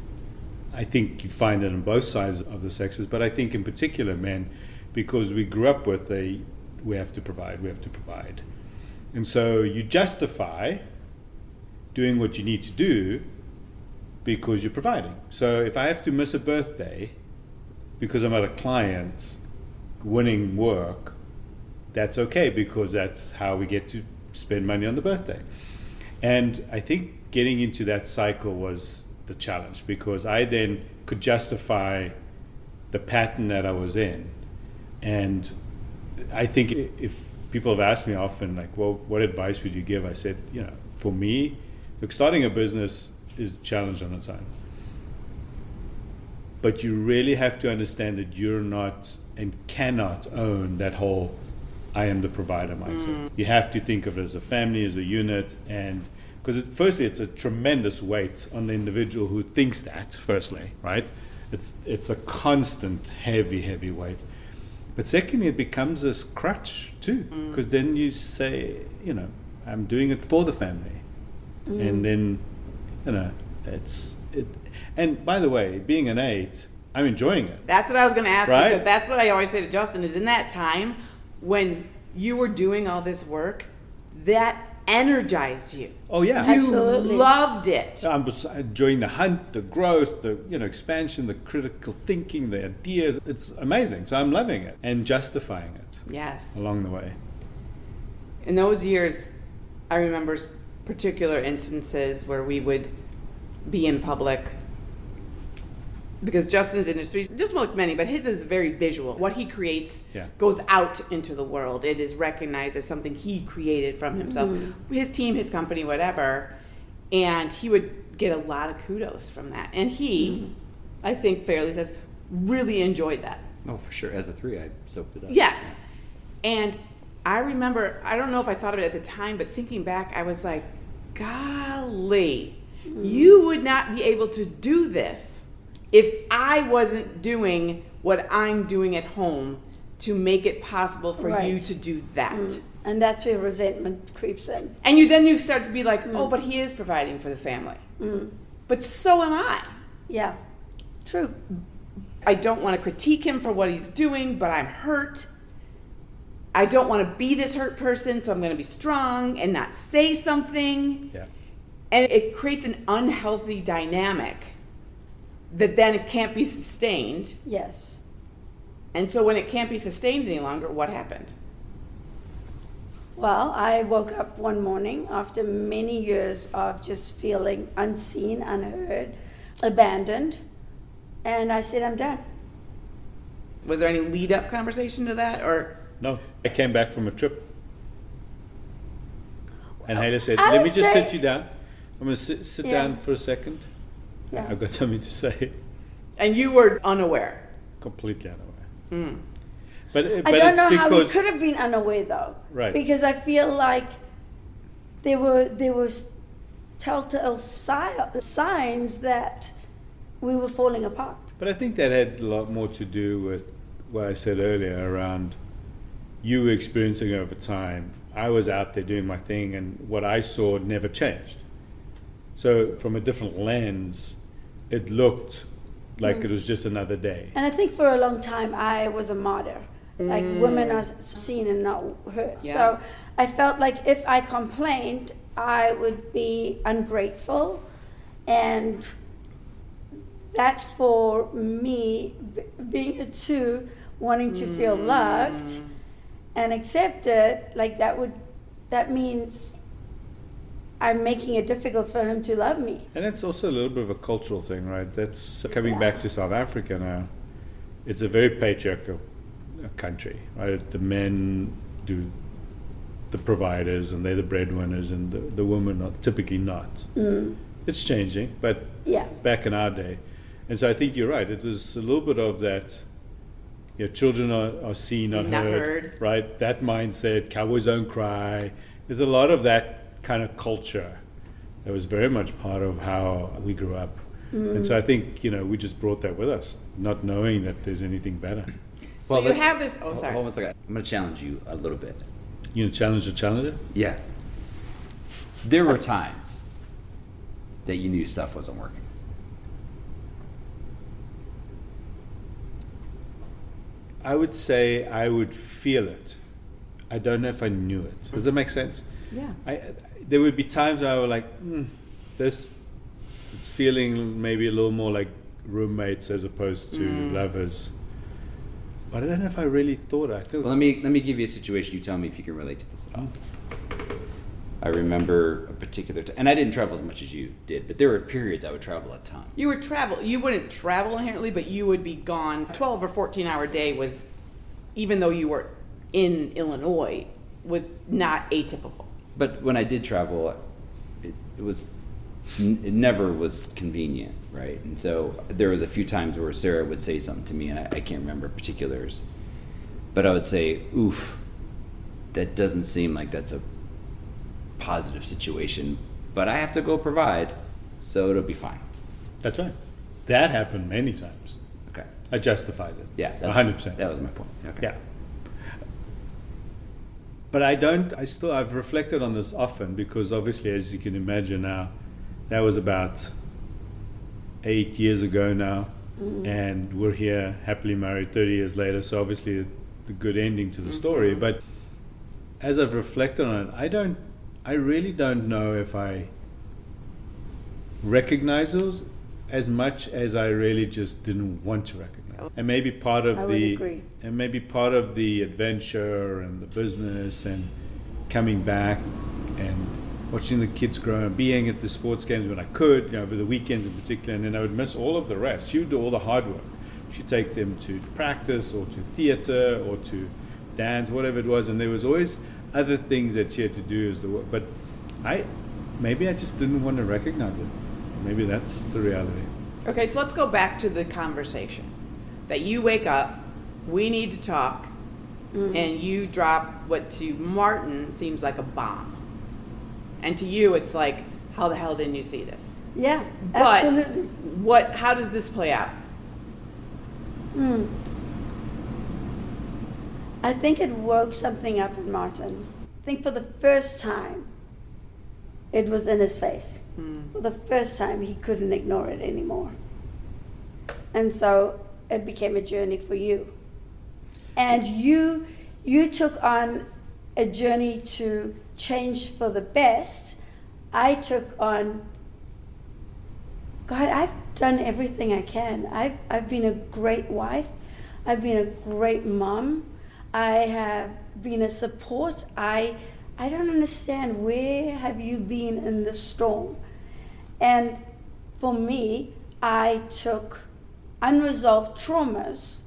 I think you find it on both sides of the sexes, but I think in particular men, because we grew up with we have to provide. And so you justify doing what you need to do because you're providing. So if I have to miss a birthday because I'm at a client winning work, that's okay, because that's how we get to spend money on the birthday. And I think getting into that cycle was the challenge, because I then could justify the pattern that I was in. And I think if people have asked me often, like, well, what advice would you give? I said, for me, look, starting a business is a challenge on its own. But you really have to understand that you're not and cannot own that whole I am the provider mindset. You have to think of it as a family, as a unit, and because firstly, it's a tremendous weight on the individual who thinks that, firstly, right? It's a constant heavy weight. But secondly, it becomes this crutch too, because then you say, I'm doing it for the family. And then, it's it. And by the way, being an 8, I'm enjoying it. That's what I was going to ask Right? you, because that's what I always say to Justin, is in that time when you were doing all this work, that energized you. Oh yeah, You Absolutely. loved it. I'm enjoying the hunt, the growth, the expansion, the critical thinking, the ideas. It's amazing. So I'm loving it and justifying it Yes. along the way. In those years, I remember particular instances where we would be in public, because Justin's industry, just like many, but his is very visual. What he creates goes out into the world. It is recognized as something he created from himself, his team, his company, whatever. And he would get a lot of kudos from that. And he, I think fairly says, really enjoyed that. Oh, for sure. As a 3, I soaked it up. Yes. And I remember, I don't know if I thought of it at the time, but thinking back, I was like, golly, you would not be able to do this if I wasn't doing what I'm doing at home to make it possible for you to do that. And that's where resentment creeps in. And you start to be like, oh, but he is providing for the family. But so am I. Yeah, true. I don't want to critique him for what he's doing, but I'm hurt. I don't want to be this hurt person, so I'm going to be strong and not say something. Yeah. And it creates an unhealthy dynamic that then it can't be sustained. Yes. And so when it can't be sustained any longer, what happened? Well, I woke up one morning after many years of just feeling unseen, unheard, abandoned, and I said, I'm done. Was there any lead-up conversation to that, or? No, I came back from a trip. And Heila said, I let me would just say- sit you down. I'm going to sit Yeah. down for a second. Yeah. I've got something to say. And you were unaware. Completely unaware. But I don't know it's how we because could have been unaware though. Right. Because I feel like there was telltale signs that we were falling apart. But I think that had a lot more to do with what I said earlier around you experiencing it over time. I was out there doing my thing, and what I saw never changed. So from a different lens, it looked like it was just another day. And I think for a long time I was a martyr. Like women are seen and not heard. Yeah. So I felt like if I complained, I would be ungrateful, and that for me, being a 2, wanting to feel loved and accepted, like that means I'm making it difficult for him to love me. And that's also a little bit of a cultural thing, right? That's coming back to South Africa now. It's a very patriarchal country, right? The men do the providers and they're the breadwinners, and the women are typically not. It's changing, but Yeah. back in our day. And so I think you're right. It was a little bit of that children are seen, not heard. Right? That mindset, cowboys don't cry. There's a lot of that kind of culture that was very much part of how we grew up. And so I think, we just brought that with us, not knowing that there's anything better. So you have this, sorry. Hold on a second. I'm going to challenge you a little bit. You know, challenge the challenger? Yeah. There were times that you knew stuff wasn't working. I would say I would feel it. I don't know if I knew it. Does that make sense? Yeah. There would be times where I was like, it's feeling maybe a little more like roommates as opposed to lovers. But I don't know if I really thought it. Well, let me give you a situation. You tell me if you can relate to this at all. I remember a particular time, and I didn't travel as much as you did, but there were periods I would travel a ton. You wouldn't travel inherently, but you would be gone. 12 or 14-hour day was, even though you were in Illinois, was not atypical. But when I did travel, it never was convenient, right? And so there was a few times where Sarah would say something to me, and I can't remember particulars, but I would say, oof, that doesn't seem like that's a positive situation, but I have to go provide, so it'll be fine. That's right. That happened many times. Okay. I justified it. Yeah, 100%. That was my point. Okay. Yeah. But I've reflected on this often because obviously, as you can imagine now, that was about 8 years ago now, and we're here happily married 30 years later, so obviously the good ending to the story. But as I've reflected on it, I really don't know if I recognize those as much as I really just didn't want to recognize. And maybe part of the adventure and the business and coming back and watching the kids grow and being at the sports games when I could, over the weekends in particular, and then I would miss all of the rest. She would do all the hard work. She'd take them to practice or to theater or to dance, whatever it was, and there was always other things that she had to do as the work. But maybe I just didn't want to recognize it. Maybe that's the reality. Okay, so let's go back to the conversation. That you wake up, we need to talk, and you drop what to Martin seems like a bomb. And to you, it's like, how the hell didn't you see this? Yeah, But absolutely. How does this play out? I think it woke something up in Martin. I think for the first time, it was in his face. For the first time, he couldn't ignore it anymore. And so it became a journey for you. And you took on a journey to change for the best. I took on, God, I've done everything I can. I've been a great wife. I've been a great mom. I have been a support. I don't understand, where have you been in the storm? And for me, I took unresolved traumas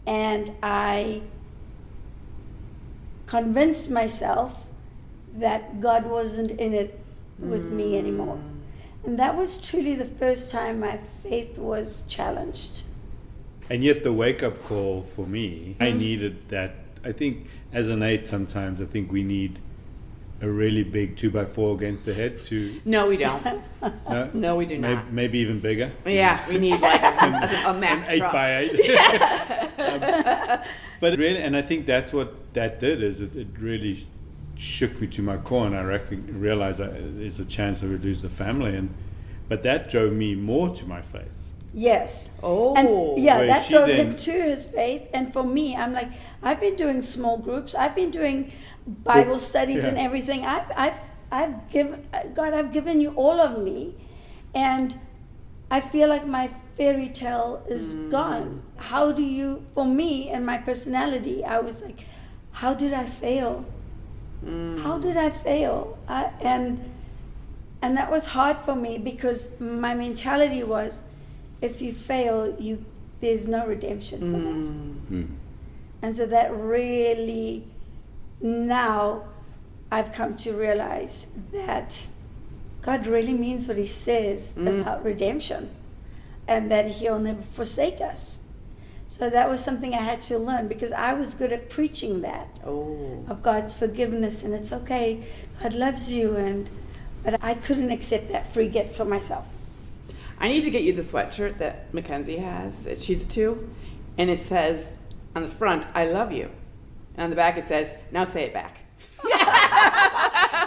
and I convinced myself that God wasn't in it with me anymore. And that was truly the first time my faith was challenged. And yet the wake-up call for me, I needed that. I think as an 8 sometimes, I think we need a really big 2x4 against the head to... No, we don't. No? No, we do not. Maybe even bigger. Yeah, we need like a Mack An truck. 8x8. But really, and I think that's what that did, is it really shook me to my core, and I realized there's a chance I would lose the family. But that drove me more to my faith. Yes. Oh. And yeah, Where that she drove then- him to his faith. And for me, I'm like, I've been doing small groups. I've been doing Bible studies and everything. I've given you all of me, and I feel like my fairy tale is gone. How do you? For me and my personality, I was like, how did I fail? How did I fail? And that was hard for me, because my mentality was, if you fail, there's no redemption for that. And so that really, now I've come to realize that God really means what he says about redemption, and that he'll never forsake us. So that was something I had to learn, because I was good at preaching that of God's forgiveness, and it's okay, God loves you, but I couldn't accept that free gift for myself. I need to get you the sweatshirt that Mackenzie has. She's 2, and it says on the front, "I love you," and on the back it says, "Now say it back."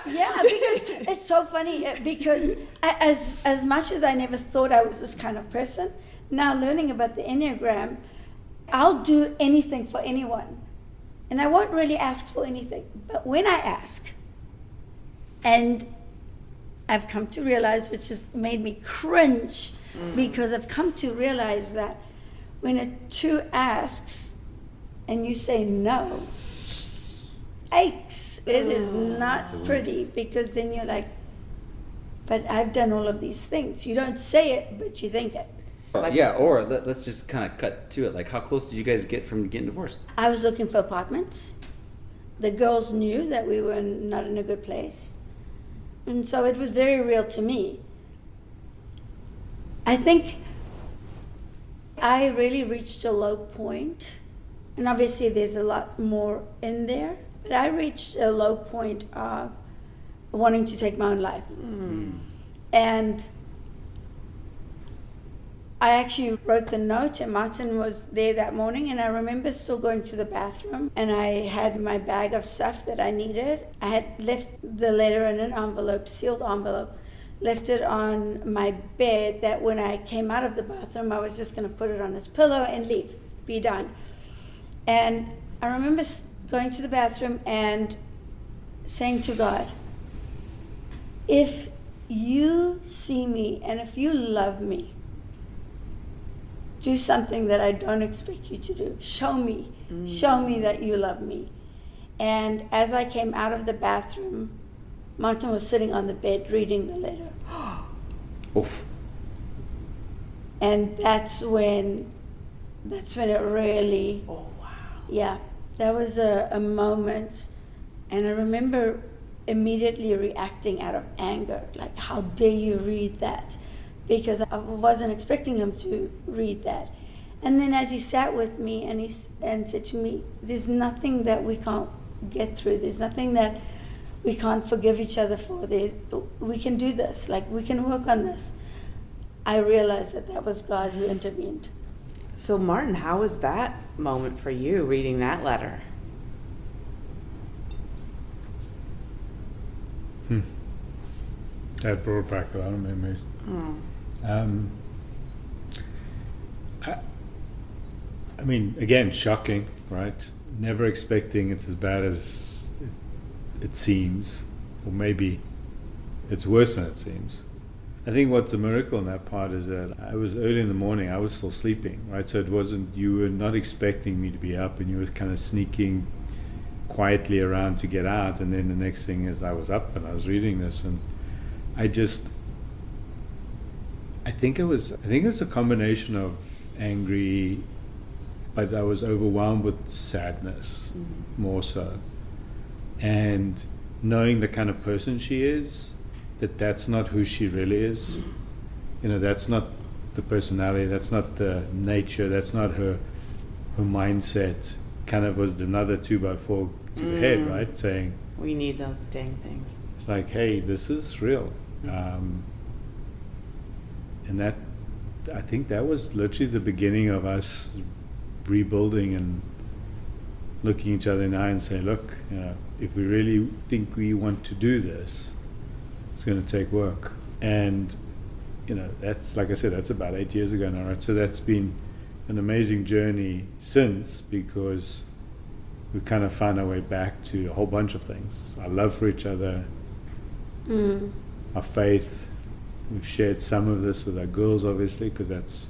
Yeah, because it's so funny, because as much as I never thought I was this kind of person, now learning about the Enneagram, I'll do anything for anyone. And I won't really ask for anything. But when I ask, and I've come to realize, which has made me cringe, because I've come to realize that when a 2 asks and you say no, aches. It is not pretty, because then you're like, but I've done all of these things. You don't say it, but you think it. Or let's just kind of cut to it. Like, how close did you guys get from getting divorced? I was looking for apartments. The girls knew that we were not in a good place. And so it was very real to me. I think I really reached a low point. And obviously there's a lot more in there. But I reached a low point of wanting to take my own life. And I actually wrote the note, and Martin was there that morning, and I remember still going to the bathroom, and I had my bag of stuff that I needed. I had left the letter in an envelope, sealed envelope, left it on my bed, that when I came out of the bathroom, I was just going to put it on his pillow and leave, be done. And I remember going to the bathroom and saying to God, if you see me and if you love me, do something that I don't expect you to do. Show me that you love me. And as I came out of the bathroom, Martin was sitting on the bed reading the letter. Oof. And that's when it really, yeah, that was a moment. And I remember immediately reacting out of anger, like, how dare you read that? Because I wasn't expecting him to read that. And then as he sat with me and said to me, there's nothing that we can't get through. There's nothing that we can't forgive each other for. We can do this. Like, we can work on this. I realized that was God who intervened. So Martin, how was that moment for you, reading that letter? That brought back a lot of memories. I mean, again, shocking, right? Never expecting it's as bad as it seems, or maybe it's worse than it seems. I think what's a miracle in that part is that I was early in the morning, I was still sleeping, right? So it wasn't, you were not expecting me to be up, and you were kind of sneaking quietly around to get out, and then the next thing is I was up and I was reading this, and I think it was a combination of angry, but I was overwhelmed with sadness, more so. And knowing the kind of person she is, that's not who she really is. You know, that's not the personality, that's not the nature, that's not her mindset. Kind of was another 2x4 to the head, right? Saying, we need those dang things. It's like, hey, this is real. And that, I think that was literally the beginning of us rebuilding and looking each other in the eye and saying, look, you know, if we really think we want to do this, it's going to take work. And, you know, that's, like I said, that's about 8 years ago now, right? So that's been an amazing journey since, because we kind of found our way back to a whole bunch of things. Our love for each other, our faith. We've shared some of this with our girls, obviously, because that's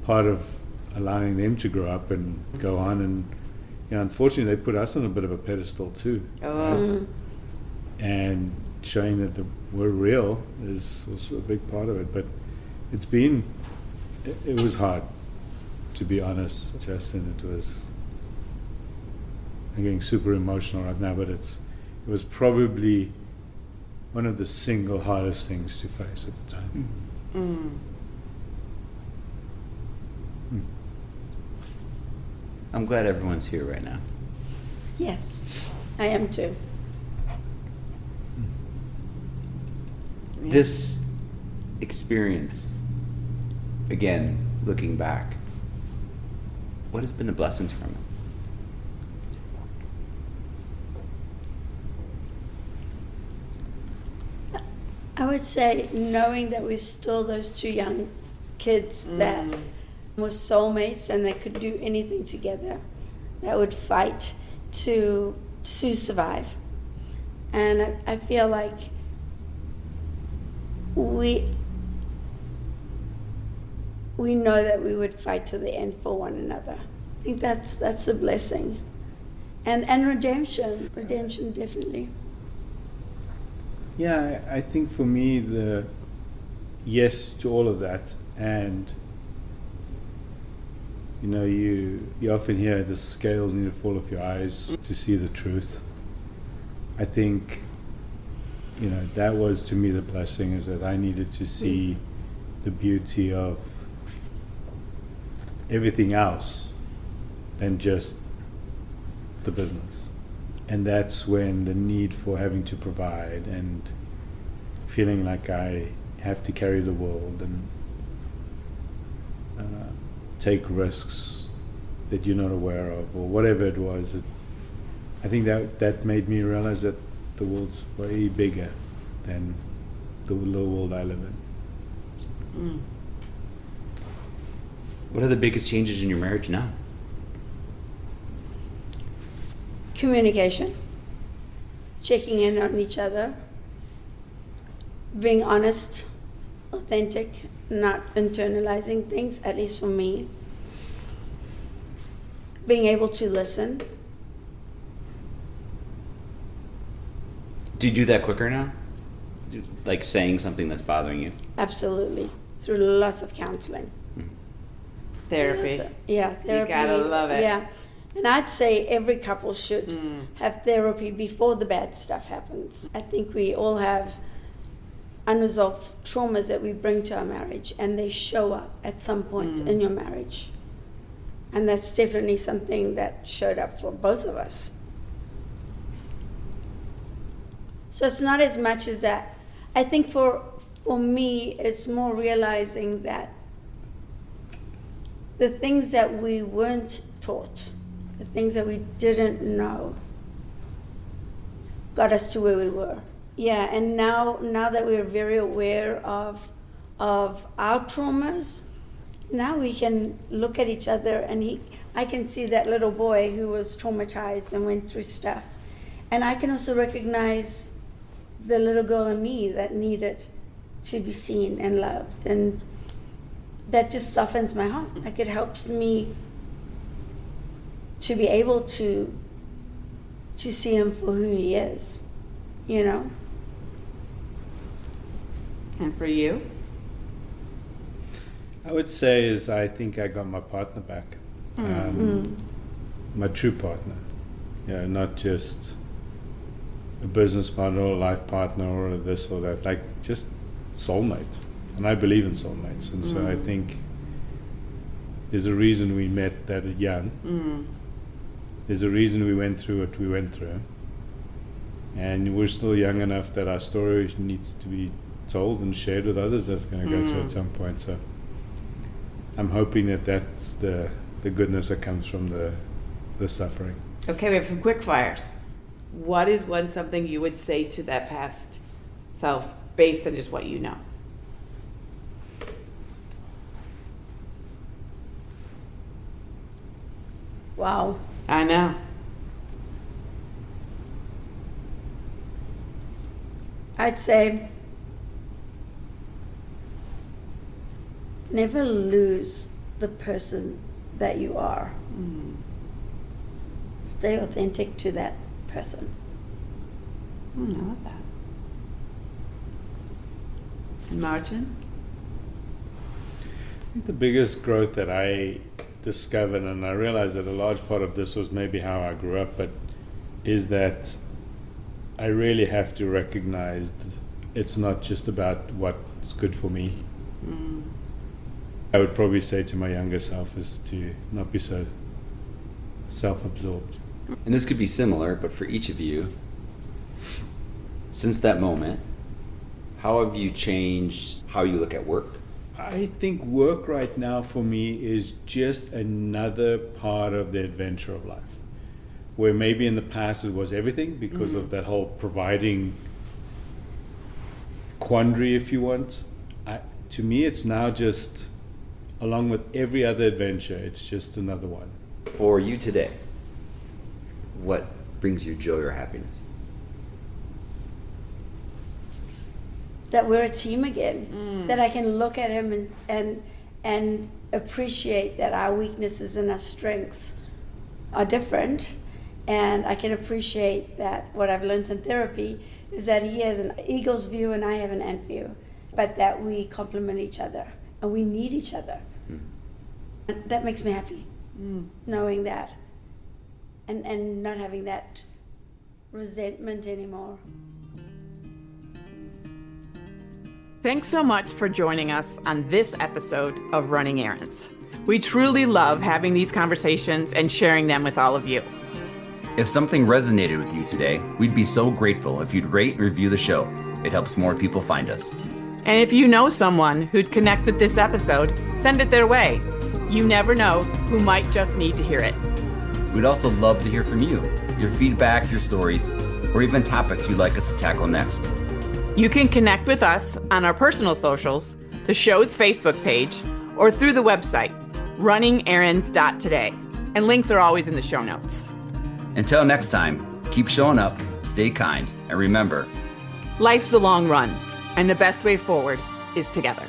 part of allowing them to grow up and go on. And, you know, unfortunately, they put us on a bit of a pedestal too. Right? And showing that we're real was a big part of it. But it was hard, to be honest, Justin. I'm getting super emotional right now, but it was probably one of the single hardest things to face at the time. I'm glad everyone's here right now. Yes, I am too. This experience, again, looking back, what has been the blessings from it? I would say knowing that we're still those two young kids that were soulmates and that could do anything together, that would fight to survive. And I feel like we know that we would fight to the end for one another. I think that's a blessing. And redemption definitely. Yeah, I think for me, the yes to all of that, and you often hear the scales need to fall off your eyes to see the truth. I think, that was to me the blessing, is that I needed to see the beauty of everything else than just the business. And that's when the need for having to provide and feeling like I have to carry the world and take risks that you're not aware of, or whatever it was. I think that made me realize that the world's way bigger than the little world I live in. What are the biggest changes in your marriage now? Communication, checking in on each other, being honest, authentic, not internalizing things, at least for me. Being able to listen. Do you do that quicker now? Like saying something that's bothering you? Absolutely. Through lots of counseling. Therapy. Yeah, therapy. You gotta love it. Yeah. And I'd say every couple should have therapy before the bad stuff happens. I think we all have unresolved traumas that we bring to our marriage, and they show up at some point in your marriage. And that's definitely something that showed up for both of us. So it's not as much as that. I think for me, it's more realizing that the things that we weren't taught, the things that we didn't know, got us to where we were. Yeah, and now that we're very aware of our traumas, now we can look at each other, and I can see that little boy who was traumatized and went through stuff. And I can also recognize the little girl in me that needed to be seen and loved. And that just softens my heart. Like, it helps me to be able to see him for who he is, And for you? I would say I think I got my partner back. My true partner. Not just a business partner or a life partner or this or that, like just soulmate. And I believe in soulmates. And so I think there's a reason we met that young. There's a reason we went through what we went through. And we're still young enough that our story needs to be told and shared with others that's going to go through at some point. So I'm hoping that's the goodness that comes from the suffering. Okay, we have some quick fires. What is something you would say to that past self based on just what you know? Wow. I know. I'd say never lose the person that you are. Stay authentic to that person. I love that. And Martin? I think the biggest growth that I discovered, and I realized that a large part of this was maybe how I grew up, but is that I really have to recognize it's not just about what's good for me. I would probably say to my younger self is to not be so self-absorbed. And this could be similar, but for each of you, since that moment, how have you changed how you look at work? I think work right now for me is just another part of the adventure of life, where maybe in the past it was everything because of that whole providing quandary, if you want. To me, it's now just, along with every other adventure, it's just another one. For you today, what brings you joy or happiness? That we're a team again. That I can look at him and appreciate that our weaknesses and our strengths are different. And I can appreciate that what I've learned in therapy is that he has an eagle's view and I have an ant view, but that we complement each other and we need each other. And that makes me happy, knowing that, and not having that resentment anymore. Thanks so much for joining us on this episode of Running Errands. We truly love having these conversations and sharing them with all of you. If something resonated with you today, we'd be so grateful if you'd rate and review the show. It helps more people find us. And if you know someone who'd connect with this episode, send it their way. You never know who might just need to hear it. We'd also love to hear from you, your feedback, your stories, or even topics you'd like us to tackle next. You can connect with us on our personal socials, the show's Facebook page, or through the website, runningerrands.today. And links are always in the show notes. Until next time, keep showing up, stay kind, and remember, Life's the long run, and the best way forward is together.